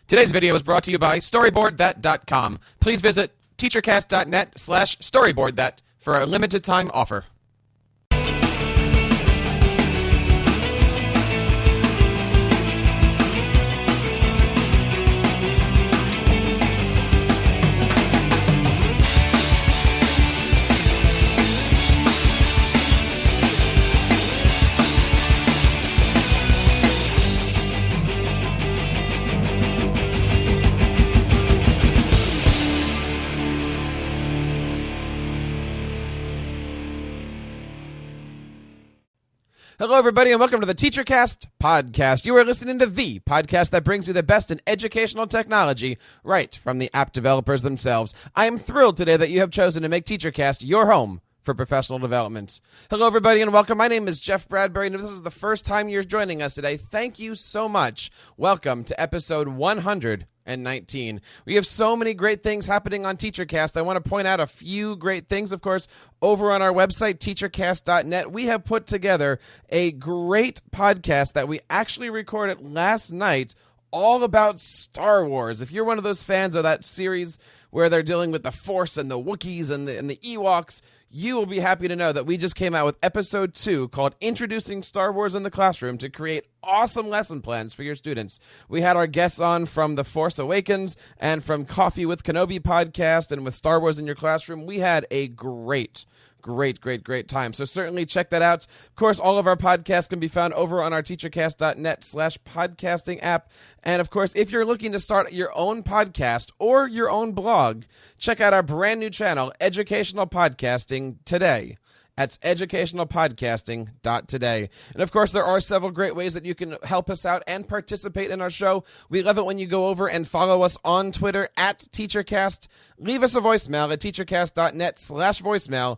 Today's video is brought to you by StoryboardThat.com. Please visit teachercast.net/StoryboardThat for a limited time offer. Hello, everybody, and welcome to the TeacherCast podcast. You are listening to the podcast that brings you the best in educational technology right from the app developers themselves. I am thrilled today that you have chosen to make TeacherCast your home for professional development. Hello, everybody, and welcome. My name is Jeff Bradbury, and if this is the first time you're joining us today, thank you so much. Welcome to episode 119. We have so many great things happening on TeacherCast. I want to point out a few great things. Of course, over on our website, teachercast.net, we have put together a great podcast that we actually recorded last night all about Star Wars. If you're one of those fans of that series where they're dealing with the Force and the Wookiees and the Ewoks, you will be happy to know that we just came out with episode 2 called Introducing Star Wars in the Classroom to create awesome lesson plans for your students. We had our guests on from The Force Awakens and from Coffee with Kenobi podcast and with Star Wars in Your Classroom. We had a great time. So certainly check that out. Of course, all of our podcasts can be found over on our teachercast.net/podcasting app. And of course, if you're looking to start your own podcast or your own blog, check out our brand new channel, Educational Podcasting Today. That's educationalpodcasting.today. And of course, there are several great ways that you can help us out and participate in our show. We love it when you go over and follow us on Twitter at TeacherCast. Leave us a voicemail at teachercast.net/voicemail.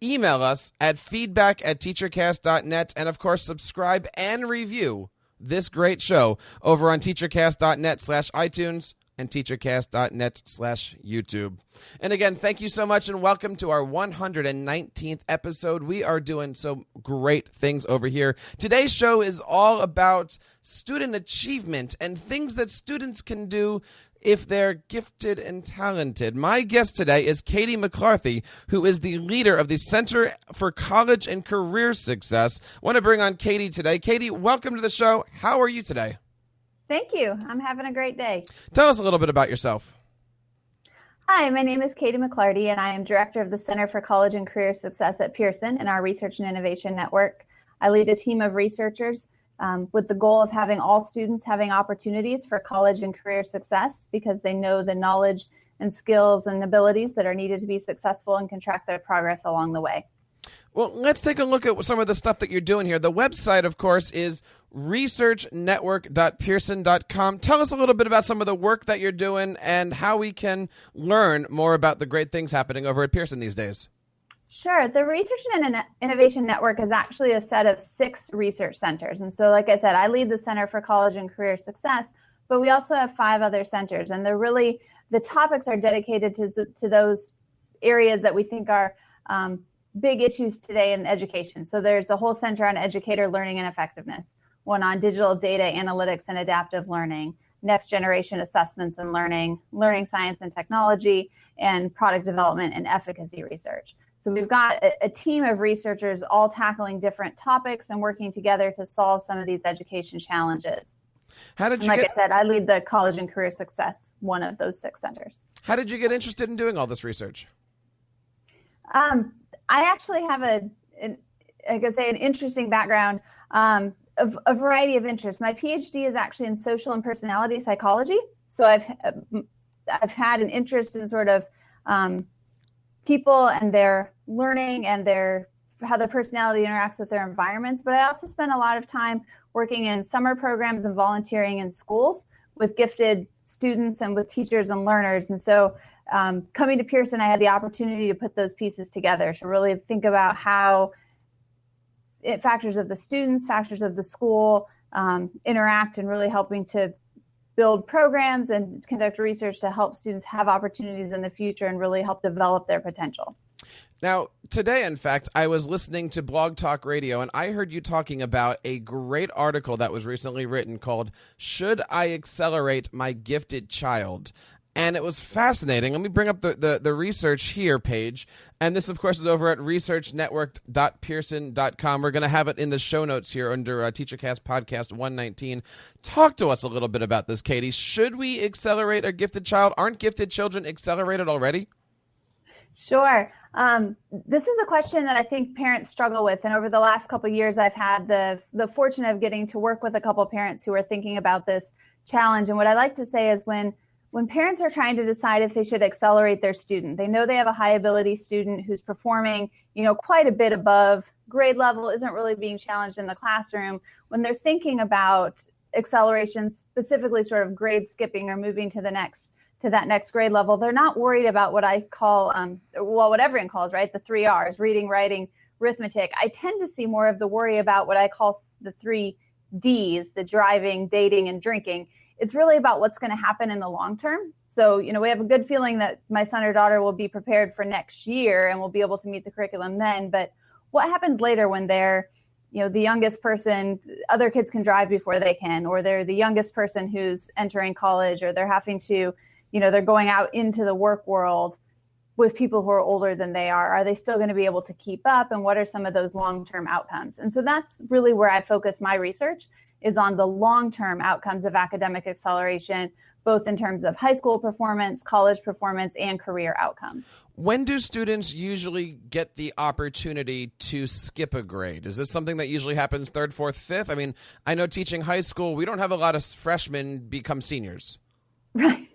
Email us at feedback@teachercast.net, and of course, subscribe and review this great show over on teachercast.net/iTunes and teachercast.net/YouTube. And again, thank you so much and welcome to our 119th episode. We are doing some great things over here. Today's show is all about student achievement and things that students can do if they're gifted and talented. My guest today is Katie McClarty, who is the leader of the Center for College and Career Success. I want to bring on Katie today. Katie, welcome to the show. How are you today? Thank you. I'm having a great day. Tell us a little bit about yourself. Hi, my name is Katie McClarty, and I am director of the Center for College and Career Success at Pearson in our Research and Innovation Network. I lead a team of researchers with the goal of having all students having opportunities for college and career success because they know the knowledge and skills and abilities that are needed to be successful and can track their progress along the way. Well, let's take a look at some of the stuff that you're doing here. The website, of course, is researchnetwork.pearson.com. Tell us a little bit about some of the work that you're doing and how we can learn more about the great things happening over at Pearson these days. Sure. The Research and Innovation Network is actually a set of 6 research centers. And so, like I said, I lead the Center for College and Career Success, but we also have 5 other centers. And the topics are dedicated to those areas that we think are big issues today in education. So there's a whole center on educator learning and effectiveness, one on digital data analytics and adaptive learning, next generation assessments and learning science and technology, and product development and efficacy research. So we've got a team of researchers all tackling different topics and working together to solve some of these education challenges. I said, I lead the College and Career Success, one of those 6 centers. How did you get interested in doing all this research? I actually have an interesting background, a variety of interests. My Ph.D. is actually in social and personality psychology. So I've had an interest in sort of people and their learning and how their personality interacts with their environments. But I also spent a lot of time working in summer programs and volunteering in schools with gifted students and with teachers and learners. And so coming to Pearson, I had the opportunity to put those pieces together to really think about how factors of the students, factors of the school interact, and really helping to build programs and conduct research to help students have opportunities in the future and really help develop their potential. Now, today, in fact, I was listening to Blog Talk Radio, and I heard you talking about a great article that was recently written called "Should I Accelerate My Gifted Child?" And it was fascinating. Let me bring up the research here page. And this, of course, is over at researchnetwork.pearson.com. We're going to have it in the show notes here under TeacherCast Podcast 119. Talk to us a little bit about this, Katie. Should we accelerate a gifted child? Aren't gifted children accelerated already? Sure. This is a question that I think parents struggle with. And over the last couple of years, I've had the fortune of getting to work with a couple of parents who are thinking about this challenge. And what I like to say is when parents are trying to decide if they should accelerate their student, they know they have a high ability student who's performing, quite a bit above grade level, isn't really being challenged in the classroom. When they're thinking about acceleration, specifically sort of grade skipping or moving to that next grade level, they're not worried about what I call, what everyone calls, right? The 3 R's: reading, writing, arithmetic. I tend to see more of the worry about what I call the 3 D's, the driving, dating, and drinking. It's really about what's going to happen in the long term. So, we have a good feeling that my son or daughter will be prepared for next year and will be able to meet the curriculum then. But what happens later when they're, the youngest person, other kids can drive before they can, or they're the youngest person who's entering college, or they're having to, they're going out into the work world with people who are older than they are. Are they still going to be able to keep up? And what are some of those long-term outcomes? And so that's really where I focus my research, is on the long-term outcomes of academic acceleration, both in terms of high school performance, college performance, and career outcomes. When do students usually get the opportunity to skip a grade? Is this something that usually happens third, fourth, fifth? I mean, I know teaching high school, we don't have a lot of freshmen become seniors. Right.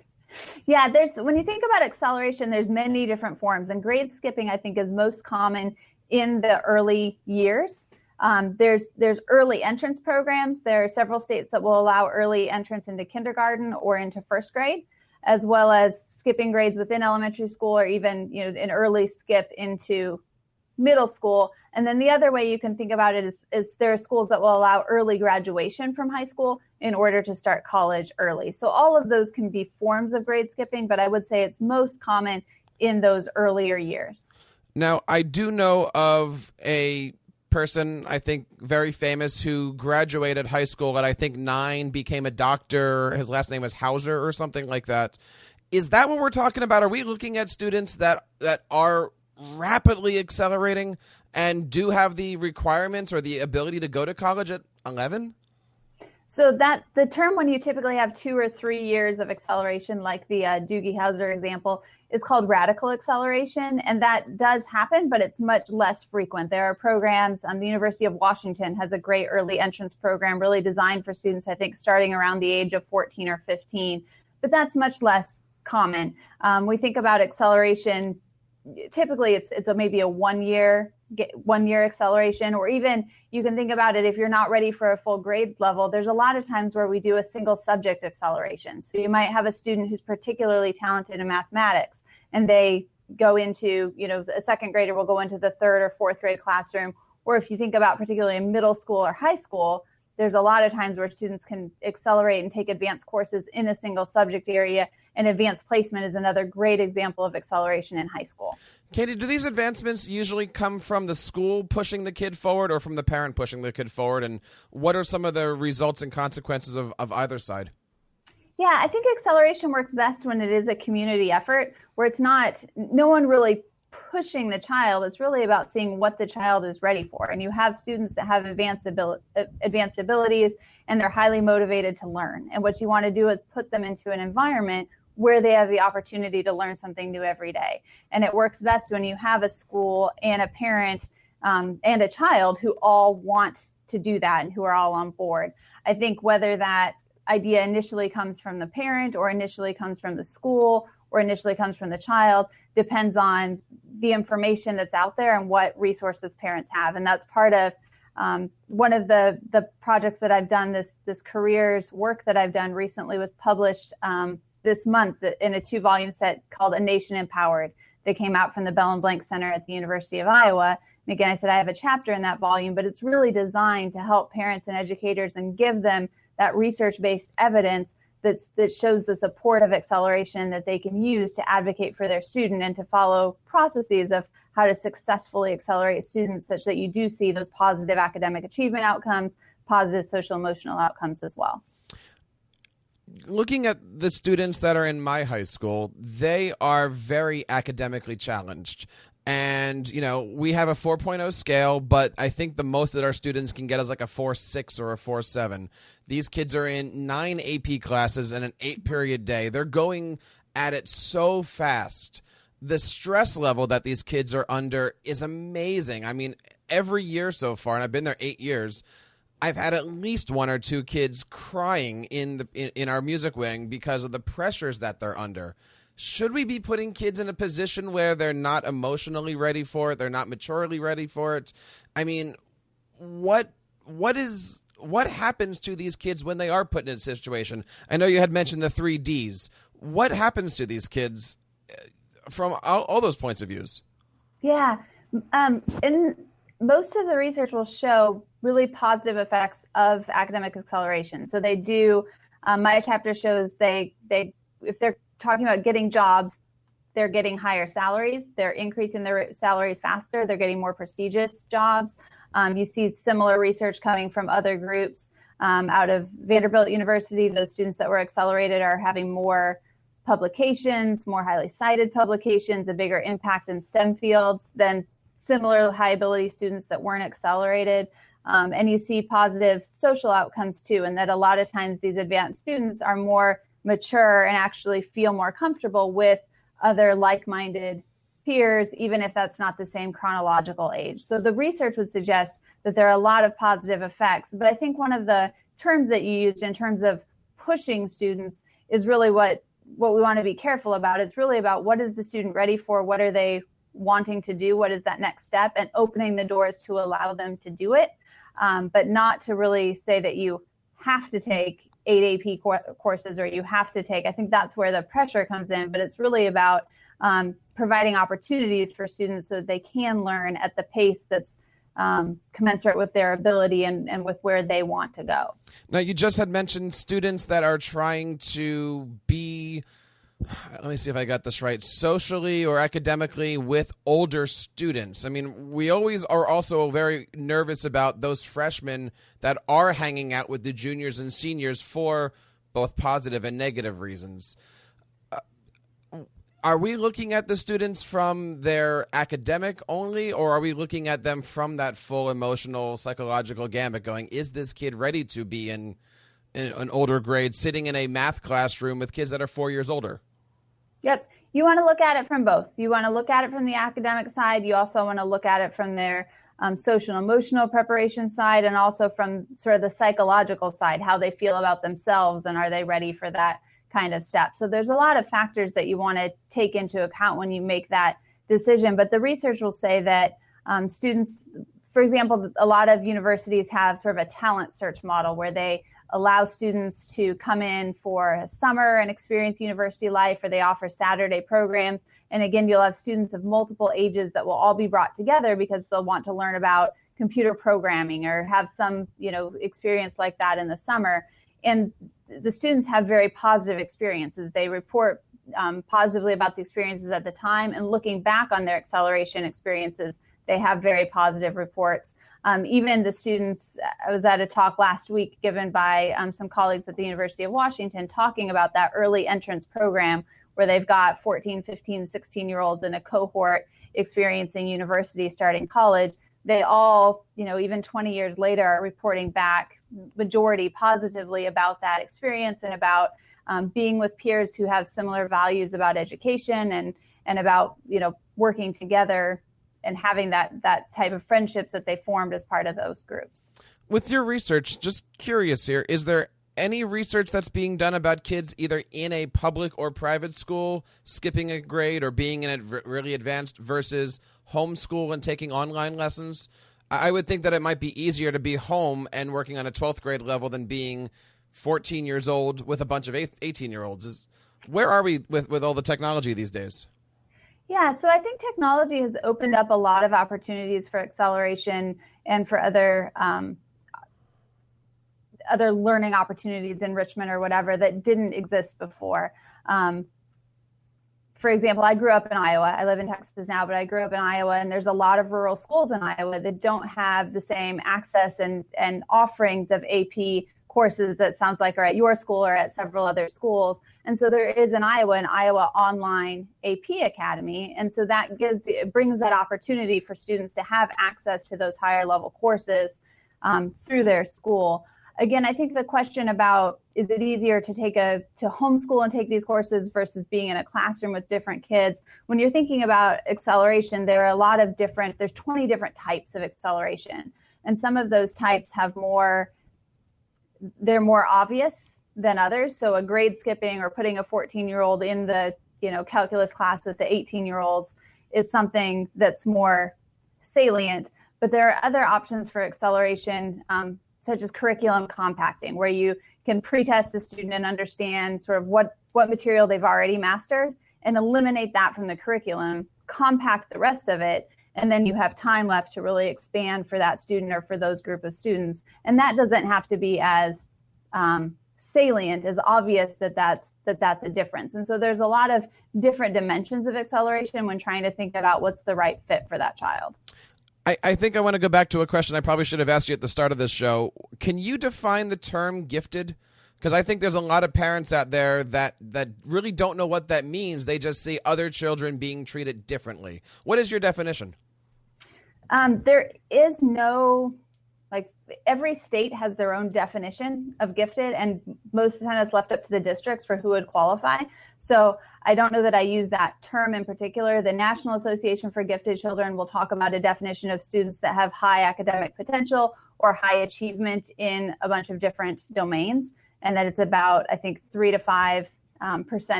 Yeah, when you think about acceleration, there's many different forms, and grade skipping, I think, is most common in the early years. There's early entrance programs. There are several states that will allow early entrance into kindergarten or into first grade, as well as skipping grades within elementary school, or even an early skip into middle school. And then the other way you can think about it is there are schools that will allow early graduation from high school in order to start college early. So all of those can be forms of grade skipping, but I would say it's most common in those earlier years. Now, I do know of a person, I think very famous, who graduated high school at, I think, 9, became a doctor. His last name was Hauser or something like that. Is that what we're talking about? Are we looking at students that are rapidly accelerating and do have the requirements or the ability to go to college at 11? So that the term, when you typically have 2 or 3 years of acceleration, like the Doogie Howser example, is called radical acceleration. And that does happen, but it's much less frequent. There are programs, the University of Washington has a great early entrance program really designed for students, I think, starting around the age of 14 or 15. But that's much less common. We think about acceleration, typically it's maybe a 1 year acceleration, or even you can think about it if you're not ready for a full grade level. There's a lot of times where we do a single subject acceleration. So you might have a student who's particularly talented in mathematics, and they go into, a second grader will go into the third or fourth grade classroom. Or if you think about particularly in middle school or high school, there's a lot of times where students can accelerate and take advanced courses in a single subject area. And advanced placement is another great example of acceleration in high school. Katie, do these advancements usually come from the school pushing the kid forward or from the parent pushing the kid forward? And what are some of the results and consequences of either side? Yeah, I think acceleration works best when it is a community effort, where it's no one really pushing the child. It's really about seeing what the child is ready for. And you have students that have advanced abilities, and they're highly motivated to learn. And what you want to do is put them into an environment where they have the opportunity to learn something new every day. And it works best when you have a school and a parent and a child who all want to do that and who are all on board. I think whether that idea initially comes from the parent or initially comes from the school or initially comes from the child depends on the information that's out there and what resources parents have. And that's part of one of the projects that I've done, this careers work that I've done recently was published this month in a 2-volume set called A Nation Empowered. That came out from the Bell and Blank Center at the University of Iowa. And again, I said I have a chapter in that volume, but it's really designed to help parents and educators and give them that research-based evidence that shows the support of acceleration that they can use to advocate for their student and to follow processes of how to successfully accelerate students such that you do see those positive academic achievement outcomes, positive social emotional outcomes as well. Looking at the students that are in my high school, they are very academically challenged. And, we have a 4.0 scale, but I think the most that our students can get is like a 4.6 or a 4.7. These kids are in 9 AP classes and an 8-period day. They're going at it so fast. The stress level that these kids are under is amazing. I mean, every year so far, and I've been there 8 years, I've had at least 1 or 2 kids crying in our music wing because of the pressures that they're under. Should we be putting kids in a position where they're not emotionally ready for it? They're not maturely ready for it? I mean, what happens to these kids when they are put in a situation? I know you had mentioned the 3 Ds. What happens to these kids from all those points of views? Yeah. And most of the research will show really positive effects of academic acceleration. So they do, my chapter shows if they're talking about getting jobs, they're getting higher salaries, they're increasing their salaries faster, they're getting more prestigious jobs. You see similar research coming from other groups out of Vanderbilt University. Those students that were accelerated are having more publications, more highly cited publications, a bigger impact in STEM fields than similar high ability students that weren't accelerated. And you see positive social outcomes too, and that a lot of times these advanced students are more mature and actually feel more comfortable with other like-minded peers, even if that's not the same chronological age. So the research would suggest that there are a lot of positive effects, but I think one of the terms that you used in terms of pushing students is really what we want to be careful about. It's really about what is the student ready for, what are they wanting to do, what is that next step, and opening the doors to allow them to do it, but not to really say that you have to take 8 AP courses or you have to take, I think that's where the pressure comes in, but it's really about providing opportunities for students so that they can learn at the pace that's commensurate with their ability and with where they want to go. Now, you just had mentioned students that are trying to be, let me see if I got this right, socially or academically with older students. I mean, we always are also very nervous about those freshmen that are hanging out with the juniors and seniors for both positive and negative reasons. Are we looking at the students from their academic only, or are we looking at them from that full emotional, psychological gamut going, is this kid ready to be in an older grade, sitting in a math classroom with kids that are 4 years older? Yep. You want to look at it from both. You want to look at it from the academic side. You also want to look at it from their social and emotional preparation side, and also from sort of the psychological side, how they feel about themselves and are they ready for that kind of step. So there's a lot of factors that you want to take into account when you make that decision. But the research will say that students, for example, a lot of universities have sort of a talent search model where they allow students to come in for a summer and experience university life, or they offer Saturday programs. And again, you'll have students of multiple ages that will all be brought together because they'll want to learn about computer programming or have some, experience like that in the summer. And the students have very positive experiences. They report positively about the experiences at the time, and looking back on their acceleration experiences, they have very positive reports. Even the students, I was at a talk last week given by some colleagues at the University of Washington talking about that early entrance program where they've got 14, 15, 16-year-olds in a cohort experiencing university starting college. They all, even 20 years later, are reporting back majority positively about that experience and about being with peers who have similar values about education and about, working together and having that type of friendships that they formed as part of those groups. With your research, just curious here, is there any research that's being done about kids either in a public or private school skipping a grade or being in a really advanced versus homeschool and taking online lessons? I would think that it might be easier to be home and working on a 12th grade level than being 14 years old with a bunch of 18-year-olds. Where are we with all the technology these days? Yeah, so I think technology has opened up a lot of opportunities for acceleration and for other learning opportunities, enrichment or whatever, that didn't exist before. For for example, I grew up in Iowa. I live in Texas now, but I grew up in Iowa, and there's a lot of rural schools in Iowa that don't have the same access and offerings of AP courses that sounds like are at your school or at several other schools. And so there is an Iowa online AP Academy. And so that brings that opportunity for students to have access to those higher level courses through their school. Again, I think the question about, is it easier to homeschool and take these courses versus being in a classroom with different kids? When you're thinking about acceleration, there are there's 20 different types of acceleration. And some of those types they're more obvious than others. So a grade skipping or putting a 14-year-old in the calculus class with the 18-year-olds is something that's more salient. But there are other options for acceleration, such as curriculum compacting, where you can pre-test the student and understand sort of what material they've already mastered and eliminate that from the curriculum, compact the rest of it, and then you have time left to really expand for that student or for those group of students. And that doesn't have to be as salient, as obvious that's a difference. And so there's a lot of different dimensions of acceleration when trying to think about what's the right fit for that child. I think I want to go back to a question I probably should have asked you at the start of this show. Can you define the term gifted? Because I think there's a lot of parents out there that really don't know what that means. They just see other children being treated differently. What is your definition? There is no, every state has their own definition of gifted, and most of the time it's left up to the districts for who would qualify. So I don't know that I use that term in particular. The National Association for Gifted Children will talk about a definition of students that have high academic potential or high achievement in a bunch of different domains, and that it's about, I think, 3 to 5%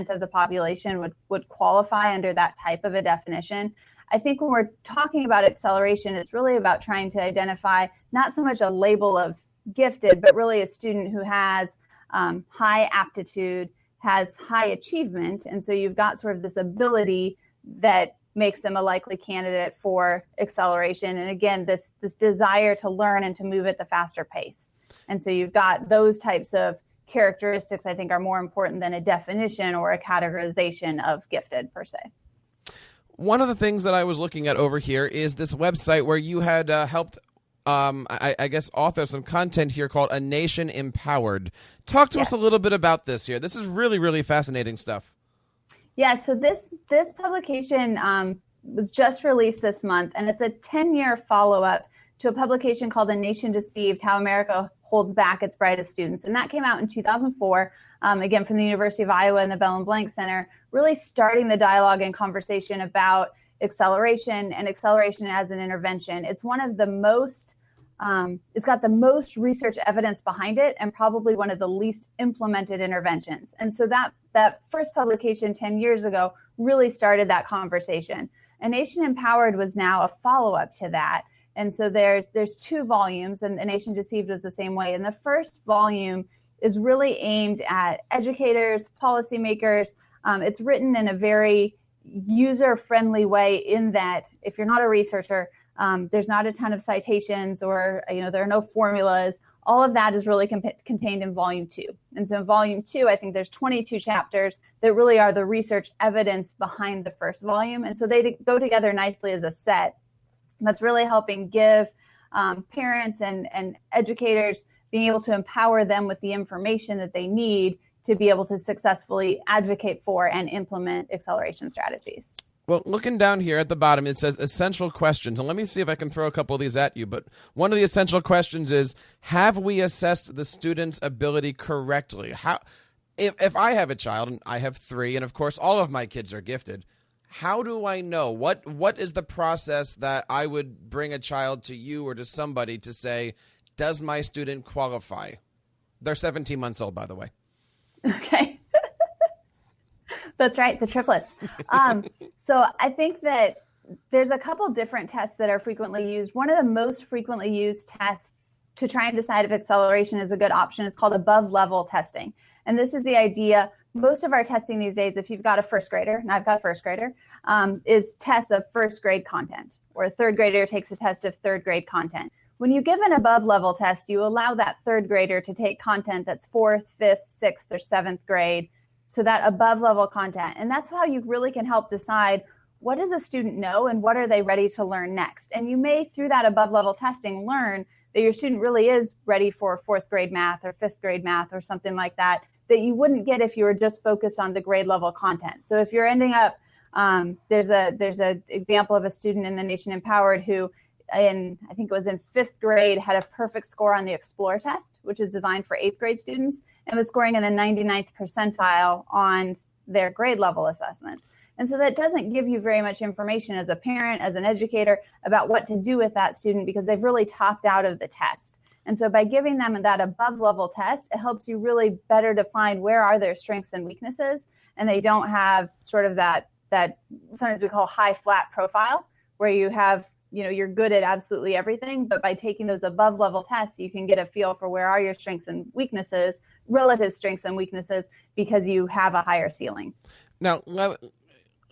of the population would qualify under that type of a definition. I think when we're talking about acceleration, it's really about trying to identify not so much a label of gifted, but really a student who has high aptitude, has high achievement. And so you've got sort of this ability that makes them a likely candidate for acceleration. And again, this desire to learn and to move at the faster pace. And so you've got those types of characteristics, I think, are more important than a definition or a categorization of gifted per se. One of the things that I was looking at over here is this website where you had helped, I guess, author some content here called A Nation Empowered. Talk to us a little bit about this here. This is really, really fascinating stuff. Yeah, so this publication was just released this month, and it's a 10-year follow-up to a publication called A Nation Deceived, How America Holds Back Its Brightest Students. And that came out in 2004, again, from the University of Iowa and the Bell and Blank Center, really starting the dialogue and conversation about acceleration and acceleration as an intervention. It's one of the most, it's got the most research evidence behind it and probably one of the least implemented interventions. And so that first publication 10 years ago really started that conversation. A Nation Empowered was now a follow-up to that. And so there's 2 volumes, and A Nation Deceived was the same way. And the first volume is really aimed at educators, policymakers. It's written in a very user-friendly way in that if you're not a researcher, there's not a ton of citations or there are no formulas. All of that is really contained in volume 2. And so in volume 2, I think there's 22 chapters that really are the research evidence behind the first volume. And so they go together nicely as a set. That's really helping give parents and educators being able to empower them with the information that they need to be able to successfully advocate for and implement acceleration strategies. Well, looking down here at the bottom, it says essential questions. And let me see if I can throw a couple of these at you. But one of the essential questions is, have we assessed the student's ability correctly? If I have a child, and I have 3, and of course all of my kids are gifted, how do I know? What is the process that I would bring a child to you or to somebody to say, does my student qualify? They're 17 months old, by the way. Okay. That's right, the triplets. So I think that there's a couple different tests that are frequently used. One of the most frequently used tests to try and decide if acceleration is a good option is called above level testing. And this is the idea, most of our testing these days, if you've got a first grader, and I've got a first grader, is tests of first grade content, or a third grader takes a test of third grade content. When you give an above level test, you allow that third grader to take content that's 4th, 5th, 6th, or 7th grade So that above level content. And that's how you really can help decide what does a student know and what are they ready to learn next. And you may, through that above level testing, learn that your student really is ready for fourth grade math or fifth grade math or something like that you wouldn't get if you were just focused on the grade level content. So if you're ending up, there's a example of a student in the Nation Empowered who I think it was in fifth grade, had a perfect score on the Explore test, which is designed for eighth grade students, and was scoring in the 99th percentile on their grade level assessments. And so that doesn't give you very much information as a parent, as an educator, about what to do with that student because they've really topped out of the test. And so by giving them that above level test, it helps you really better define where are their strengths and weaknesses, and they don't have sort of that sometimes we call high flat profile, where you have, you're good at absolutely everything, but by taking those above level tests, you can get a feel for where are your strengths and weaknesses, relative strengths and weaknesses, because you have a higher ceiling. Now,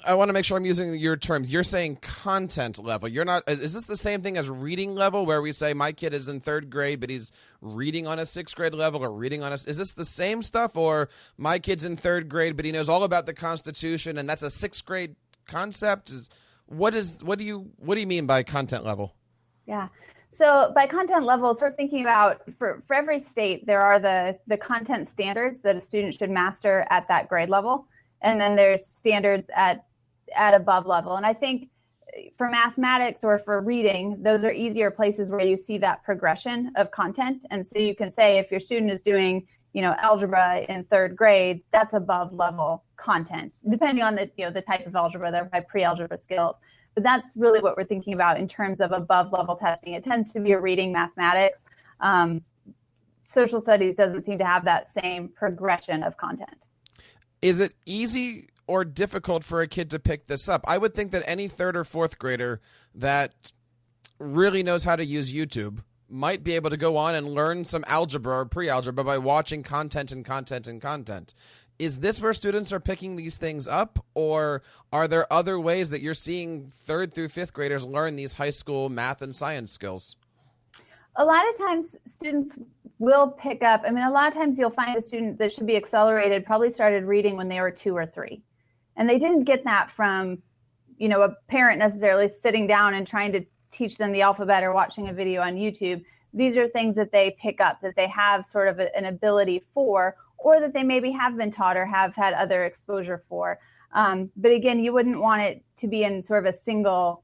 I want to make sure I'm using your terms. You're saying content level. You're not. Is this the same thing as reading level, where we say my kid is in third grade, but he's reading on a sixth grade level, or reading on a? Is this the same stuff, or my kid's in third grade, but he knows all about the Constitution, and that's a sixth grade concept? What do you mean by content level? Yeah. So by content level, sort of thinking about for every state, there are the content standards that a student should master at that grade level. And then there's standards at above level. And I think for mathematics or for reading, those are easier places where you see that progression of content. And so you can say if your student is doing, algebra in third grade, that's above level content, depending on the type of algebra, they're by pre-algebra skills. But that's really what we're thinking about in terms of above level testing. It tends to be a reading mathematics. Social studies doesn't seem to have that same progression of content. Is it easy or difficult for a kid to pick this up? I would think that any third or fourth grader that really knows how to use YouTube might be able to go on and learn some algebra or pre-algebra by watching content and content and content. Is this where students are picking these things up, or are there other ways that you're seeing third through fifth graders learn these high school math and science skills? A lot of times students will pick up, a lot of times you'll find a student that should be accelerated probably started reading when they were 2 or 3. And they didn't get that from, a parent necessarily sitting down and trying to teach them the alphabet or watching a video on YouTube. These are things that they pick up, that they have sort of an ability for, or that they maybe have been taught or have had other exposure for. But again, you wouldn't want it to be in sort of a single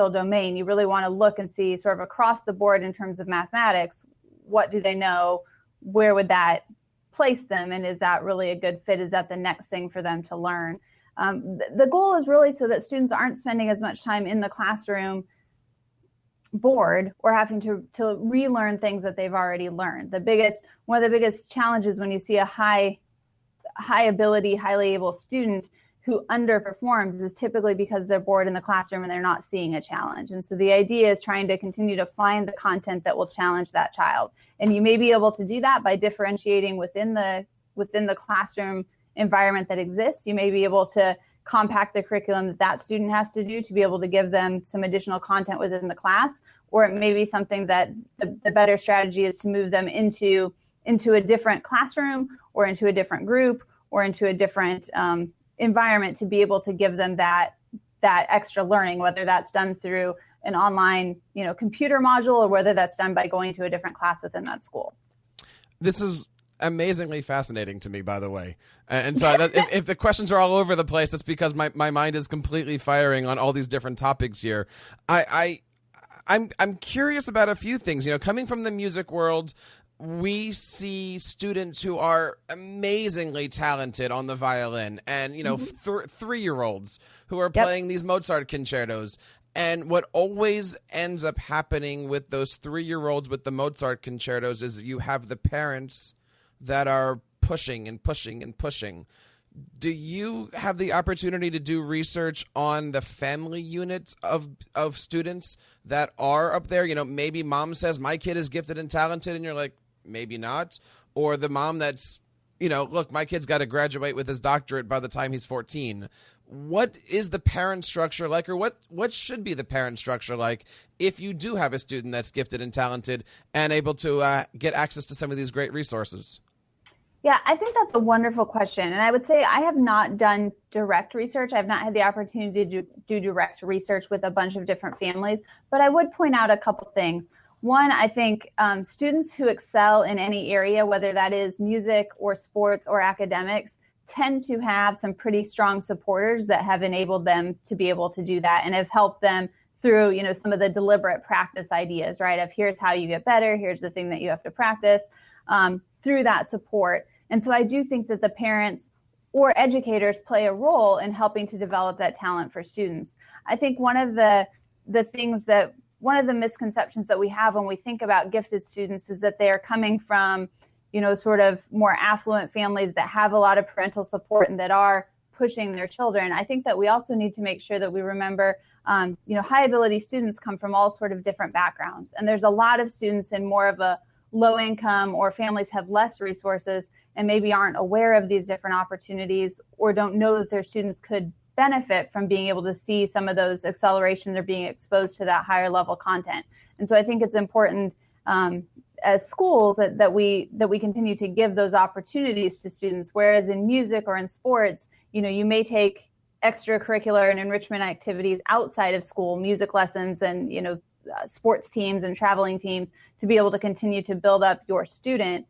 domain. You really want to look and see sort of across the board in terms of mathematics, what do they know? Where would that place them? And is that really a good fit? Is that the next thing for them to learn? The goal is really so that students aren't spending as much time in the classroom bored or having to relearn things that they've already learned. One of the biggest challenges when you see a high ability, highly able student who underperforms is typically because they're bored in the classroom and they're not seeing a challenge. And so the idea is trying to continue to find the content that will challenge that child. And you may be able to do that by differentiating within the classroom environment that exists. You may be able to compact the curriculum that student has to do to be able to give them some additional content within the class, or it may be something that the better strategy is to move them into a different classroom or into a different group or into a different environment to be able to give them that extra learning, whether that's done through an online computer module or whether that's done by going to a different class within that school. This is amazingly fascinating to me, by the way. And so if the questions are all over the place, that's because my mind is completely firing on all these different topics here. I'm curious about a few things. Coming from the music world, we see students who are amazingly talented on the violin and, 3-year-olds who are playing these Mozart concertos. And what always ends up happening with those 3-year-olds with the Mozart concertos is you have the parents that are pushing and pushing and pushing. Do you have the opportunity to do research on the family units of students that are up there? Maybe mom says, my kid is gifted and talented, and you're like, maybe not. Or the mom that's, look, my kid's got to graduate with his doctorate by the time he's 14. What is the parent structure like, or what should be the parent structure like if you do have a student that's gifted and talented and able to get access to some of these great resources? Yeah, I think that's a wonderful question. And I would say I have not done direct research. I've not had the opportunity to do direct research with a bunch of different families, but I would point out a couple things. One, I think students who excel in any area, whether that is music or sports or academics, tend to have some pretty strong supporters that have enabled them to be able to do that and have helped them through, some of the deliberate practice ideas, right? Of here's how you get better, here's the thing that you have to practice, through that support. And so I do think that the parents or educators play a role in helping to develop that talent for students. I think one of the misconceptions that we have when we think about gifted students is that they are coming from, sort of more affluent families that have a lot of parental support and that are pushing their children. I think that we also need to make sure that we remember, high ability students come from all sort of different backgrounds. And there's a lot of students in more of a low income or families have less resources and maybe aren't aware of these different opportunities or don't know that their students could benefit from being able to see some of those accelerations or being exposed to that higher level content. And so I think it's important as schools that we continue to give those opportunities to students, whereas in music or in sports, you may take extracurricular and enrichment activities outside of school, music lessons and, sports teams and traveling teams to be able to continue to build up your student.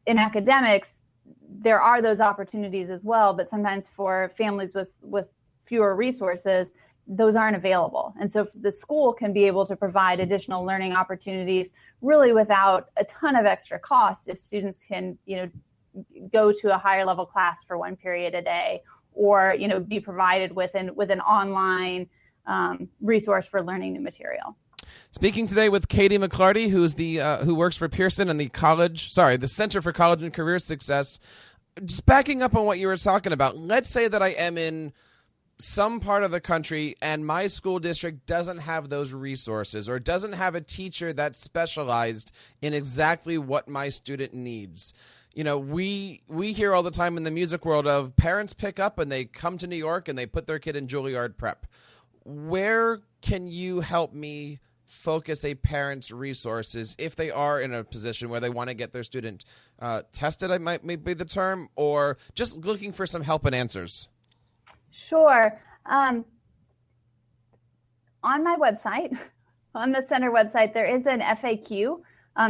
In academics, there are those opportunities as well, but sometimes for families with fewer resources, those aren't available. And so the school can be able to provide additional learning opportunities really without a ton of extra cost if students can, go to a higher level class for one period a day or, be provided with an online resource for learning new material. Speaking today with Katie McClarty, who works for Pearson and the Center for College and Career Success. Just backing up on what you were talking about, let's say that I am in some part of the country and my school district doesn't have those resources or doesn't have a teacher that's specialized in exactly what my student needs. We hear all the time in the music world of parents pick up and they come to New York and they put their kid in Juilliard prep. Where can you help me focus a parent's resources if they are in a position where they want to get their student tested, might be the term, or just looking for some help and answers? Sure. On my website, on the center website, there is an FAQ,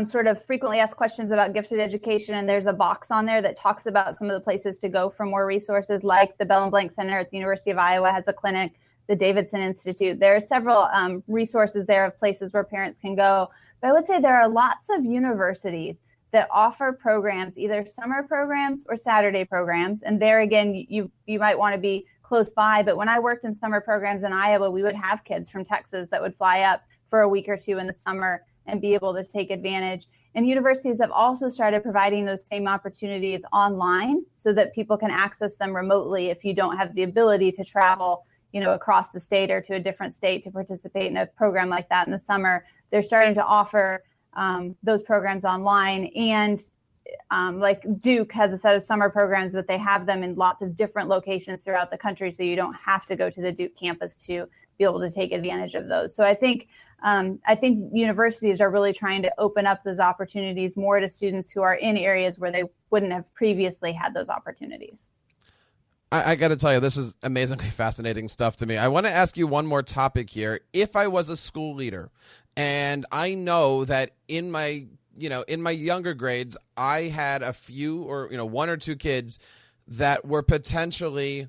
sort of frequently asked questions about gifted education, and there's a box on there that talks about some of the places to go for more resources, like the Bell and Blank Center at the University of Iowa has a clinic, the Davidson Institute. There are several resources there of places where parents can go. But I would say there are lots of universities that offer programs, either summer programs or Saturday programs. And there again, you might want to be close by. But when I worked in summer programs in Iowa, we would have kids from Texas that would fly up for a week or two in the summer and be able to take advantage. And universities have also started providing those same opportunities online so that people can access them remotely if you don't have the ability to travel across the state or to a different state to participate in a program like that in the summer. They're starting to offer those programs online, and like Duke has a set of summer programs, but they have them in lots of different locations throughout the country, so you don't have to go to the Duke campus to be able to take advantage of those. So I think universities are really trying to open up those opportunities more to students who are in areas where they wouldn't have previously had those opportunities. I got to tell you, this is amazingly fascinating stuff to me. I want to ask you one more topic here. If I was a school leader and I know that in my younger grades, I had a few or, one or two kids that were potentially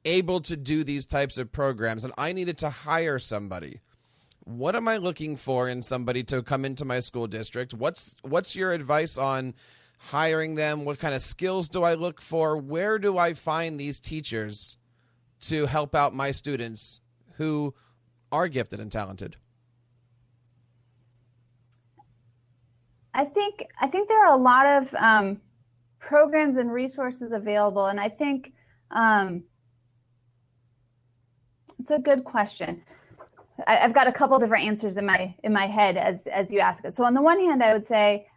able to do these types of programs and I needed to hire somebody, what am I looking for in somebody to come into my school district? What's your advice on hiring them? What kind of skills do I look for? Where do I find these teachers to help out my students who are gifted and talented? I think there are a lot of programs and resources available, and I think it's a good question. I've got a couple different answers in my head as you ask it. So on the one hand, I would say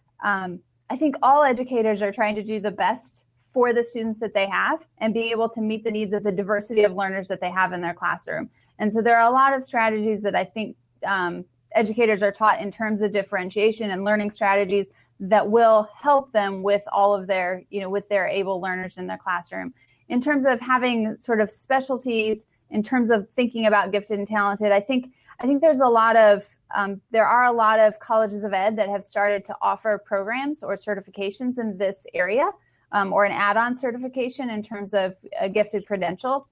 I think all educators are trying to do the best for the students that they have and be able to meet the needs of the diversity of learners that they have in their classroom. And so there are a lot of strategies that I think educators are taught in terms of differentiation and learning strategies that will help them with all of their, with their able learners in their classroom. In terms of having sort of specialties, in terms of thinking about gifted and talented, I think there's there are a lot of colleges of ed that have started to offer programs or certifications in this area, or an add-on certification in terms of a gifted credential.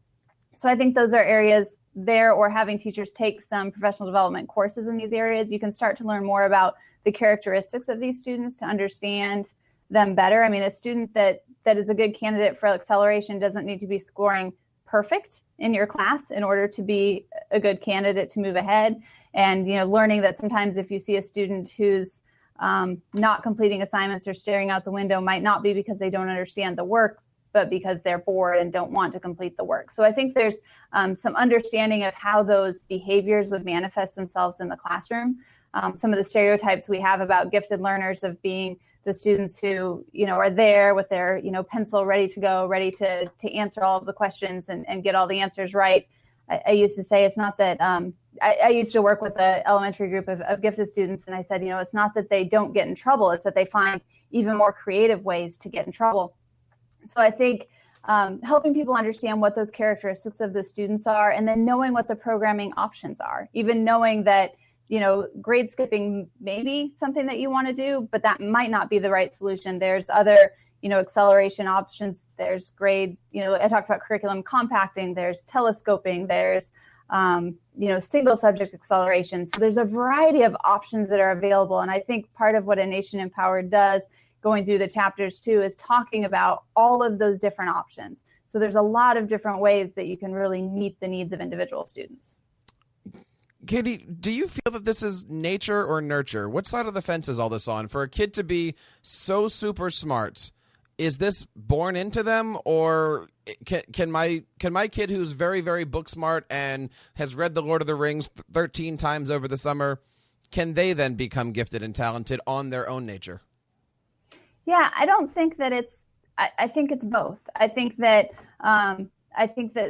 So I think those are areas there, or having teachers take some professional development courses in these areas. You can start to learn more about the characteristics of these students to understand them better. I mean, a student that is a good candidate for acceleration doesn't need to be scoring perfect in your class in order to be a good candidate to move ahead. And, learning that sometimes if you see a student who's not completing assignments or staring out the window, might not be because they don't understand the work, but because they're bored and don't want to complete the work. So I think there's some understanding of how those behaviors would manifest themselves in the classroom. Some of the stereotypes we have about gifted learners of being the students who, are there with their, pencil ready to go, ready to answer all of the questions and get all the answers right. I used to say it's not that, I used to work with an elementary group of gifted students, and I said, it's not that they don't get in trouble, it's that they find even more creative ways to get in trouble. So I think helping people understand what those characteristics of the students are, and then knowing what the programming options are, even knowing that, grade skipping may be something that you want to do, but that might not be the right solution. There's other, acceleration options. There's grade, I talked about curriculum compacting, there's telescoping, there's, single subject acceleration. So there's a variety of options that are available. And I think part of what A Nation Empowered does, going through the chapters too, is talking about all of those different options. So there's a lot of different ways that you can really meet the needs of individual students. Katie, do you feel that this is nature or nurture? What side of the fence is all this on? For a kid to be so super smart, is this born into them, or can my kid who's very, very book smart and has read The Lord of the Rings 13 times over the summer, can they then become gifted and talented on their own nature? Yeah, I don't think that I think it's both. I think that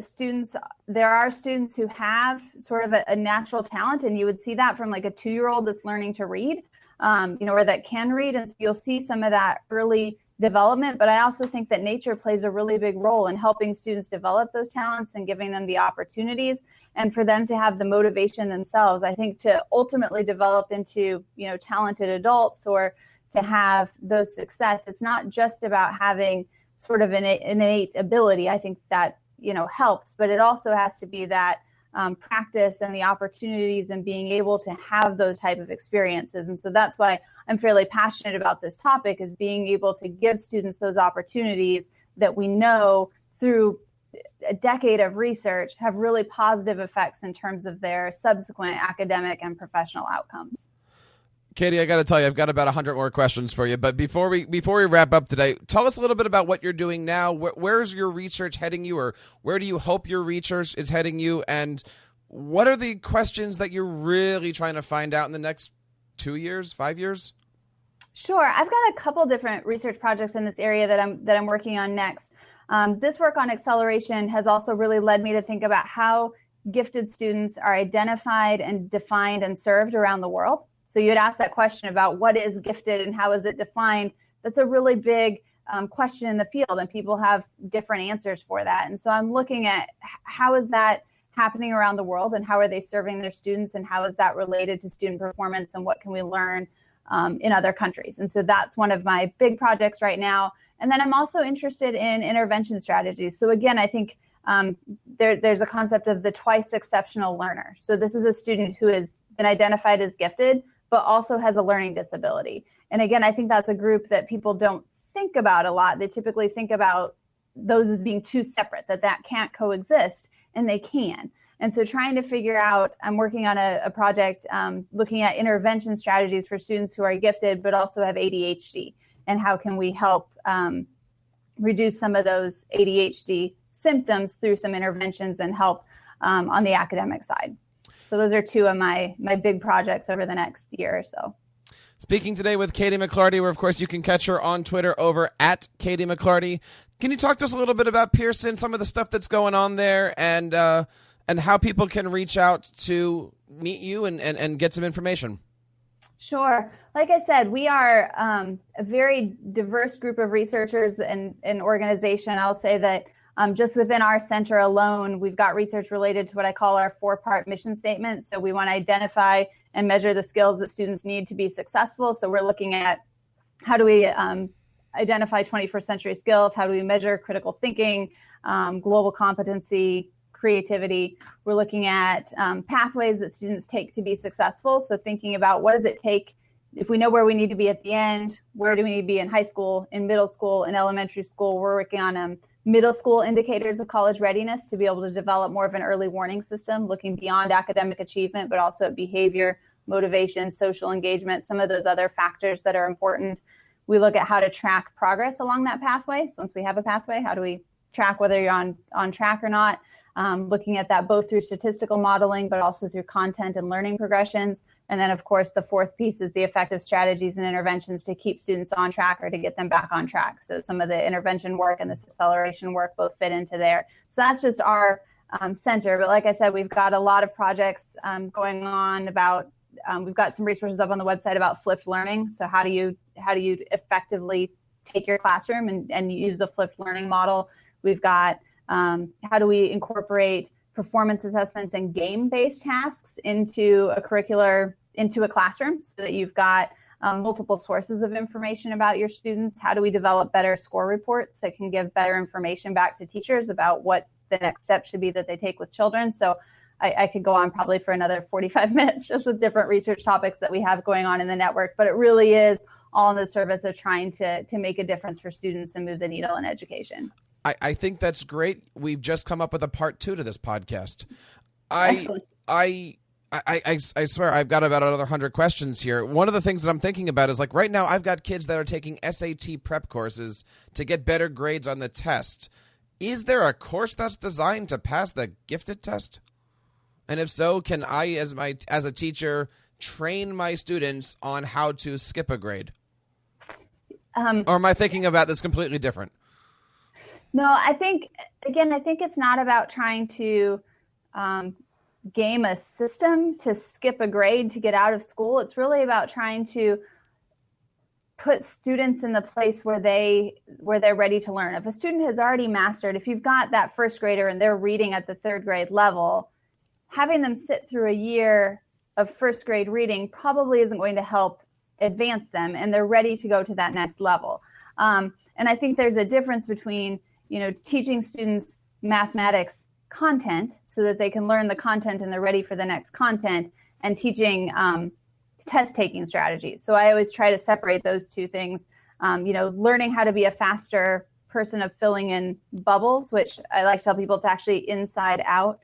students, there are students who have sort of a natural talent, and you would see that from like a 2-year-old that's learning to read, or that can read. And so you'll see some of that early development. But I also think that nature plays a really big role in helping students develop those talents and giving them the opportunities, and for them to have the motivation themselves, I think, to ultimately develop into, talented adults, or to have those success. It's not just about having sort of an innate ability. I think that, helps, but it also has to be that practice and the opportunities and being able to have those type of experiences. And so that's why I'm fairly passionate about this topic, is being able to give students those opportunities that we know through a decade of research have really positive effects in terms of their subsequent academic and professional outcomes. Katie, I got to tell you, I've got about 100 more questions for you. But before we wrap up today, tell us a little bit about what you're doing now. Where's your research heading you, or where do you hope your research is heading you? And what are the questions that you're really trying to find out in the next 2 years, 5 years? Sure. I've got a couple different research projects in this area that I'm working on next. This work on acceleration has also really led me to think about how gifted students are identified and defined and served around the world. So you had asked that question about what is gifted and how is it defined. That's a really big question in the field, and people have different answers for that. And so I'm looking at how is that happening around the world, and how are they serving their students, and how is that related to student performance, and what can we learn in other countries. And so that's one of my big projects right now. And then I'm also interested in intervention strategies. So again, I think there's a concept of the twice exceptional learner. So this is a student who has been identified as gifted, but also has a learning disability. And again, I think that's a group that people don't think about a lot. They typically think about those as being two separate, that can't coexist, and they can. And so trying to figure out, I'm working on a project looking at intervention strategies for students who are gifted, but also have ADHD, and how can we help reduce some of those ADHD symptoms through some interventions and help on the academic side. So those are two of my big projects over the next year or so. Speaking today with Katie McClarty, where, of course, you can catch her on Twitter over at Katie McClarty. Can you talk to us a little bit about Pearson, some of the stuff that's going on there, and how people can reach out to meet you and get some information? Sure. Like I said, we are a very diverse group of researchers and an organization. I'll say that just within our center alone, we've got research related to what I call our 4-part mission statement. So we want to identify and measure the skills that students need to be successful. So we're looking at how do we identify 21st century skills? How do we measure critical thinking, global competency, creativity? We're looking at pathways that students take to be successful. So thinking about what does it take if we know where we need to be at the end, where do we need to be in high school, in middle school, in elementary school? We're working on middle school indicators of college readiness to be able to develop more of an early warning system, looking beyond academic achievement, but also at behavior, motivation, social engagement, some of those other factors that are important. We look at how to track progress along that pathway. So once we have a pathway, how do we track whether you're on track or not? Looking at that both through statistical modeling, but also through content and learning progressions. And then, of course, the fourth piece is the effective strategies and interventions to keep students on track or to get them back on track. So some of the intervention work and this acceleration work both fit into there. So that's just our center. But like I said, we've got a lot of projects going on about, we've got some resources up on the website about flipped learning. So how do you effectively take your classroom and use a flipped learning model? We've got how do we incorporate performance assessments and game-based tasks into a classroom so that you've got multiple sources of information about your students? How do we develop better score reports that can give better information back to teachers about what the next step should be that they take with children? So I could go on probably for another 45 minutes just with different research topics that we have going on in the network, but it really is all in the service of trying to make a difference for students and move the needle in education. I think that's great. We've just come up with a part 2 to this podcast. I swear I've got about another 100 questions here. One of the things that I'm thinking about is, like, right now I've got kids that are taking SAT prep courses to get better grades on the test. Is there a course that's designed to pass the gifted test? And if so, can I, as a teacher, train my students on how to skip a grade? Or am I thinking about this completely different? No, I think it's not about trying to game a system to skip a grade to get out of school. It's really about trying to put students in the place where they're ready to learn. If a student has already mastered, if you've got that first grader and they're reading at the 3rd grade level, having them sit through a year of first grade reading probably isn't going to help advance them, and they're ready to go to that next level. And I think there's a difference between, teaching students mathematics content so that they can learn the content and they're ready for the next content, and teaching test taking strategies. So I always try to separate those two things. Learning how to be a faster person of filling in bubbles, which I like to tell people it's actually inside out.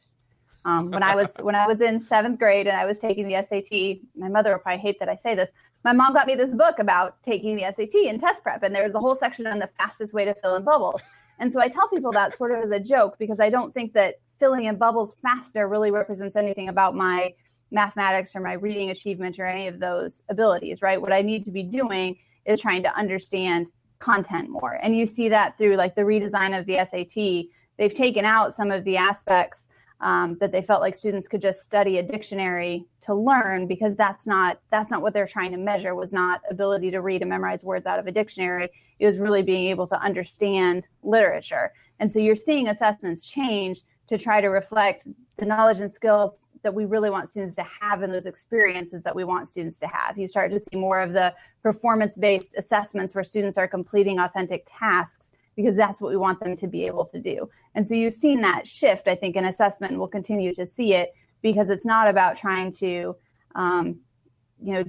When I was in 7th grade and I was taking the SAT, my mother will probably hate that I say this. My mom got me this book about taking the SAT and test prep, and there's a whole section on the fastest way to fill in bubbles. And so I tell people that sort of as a joke, because I don't think that filling in bubbles faster really represents anything about my mathematics or my reading achievement or any of those abilities, right? What I need to be doing is trying to understand content more. And you see that through like the redesign of the SAT. They've taken out some of the aspects that they felt like students could just study a dictionary to learn, because that's not what they're trying to measure, was not ability to read and memorize words out of a dictionary. It was really being able to understand literature. And so you're seeing assessments change to try to reflect the knowledge and skills that we really want students to have and those experiences that we want students to have. You start to see more of the performance-based assessments where students are completing authentic tasks, because that's what we want them to be able to do. And so you've seen that shift, I think, in assessment, and we'll continue to see it, because it's not about trying to,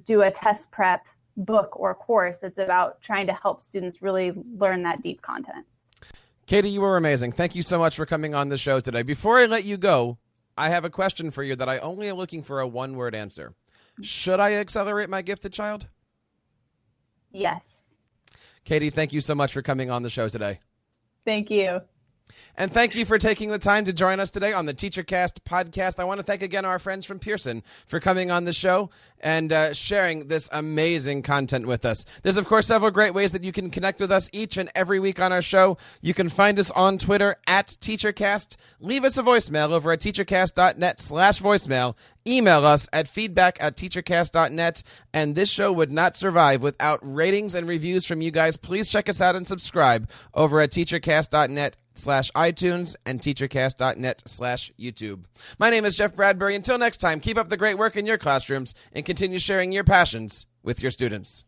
do a test prep book or course. It's about trying to help students really learn that deep content. Katie, you were amazing. Thank you so much for coming on the show today. Before I let you go, I have a question for you that I only am looking for a one-word answer. Should I accelerate my gifted child? Yes. Katie, thank you so much for coming on the show today. Thank you. And thank you for taking the time to join us today on the TeacherCast podcast. I want to thank again our friends from Pearson for coming on the show and sharing this amazing content with us. There's, of course, several great ways that you can connect with us each and every week on our show. You can find us on Twitter @TeacherCast. Leave us a voicemail over at teachercast.net/voicemail. email us at feedback@teachercast.net. And this show would not survive without ratings and reviews from you guys. Please check us out and subscribe over at teachercast.net/iTunes and teachercast.net/YouTube. My name is Jeff Bradbury. Until next time, keep up the great work in your classrooms and continue sharing your passions with your students.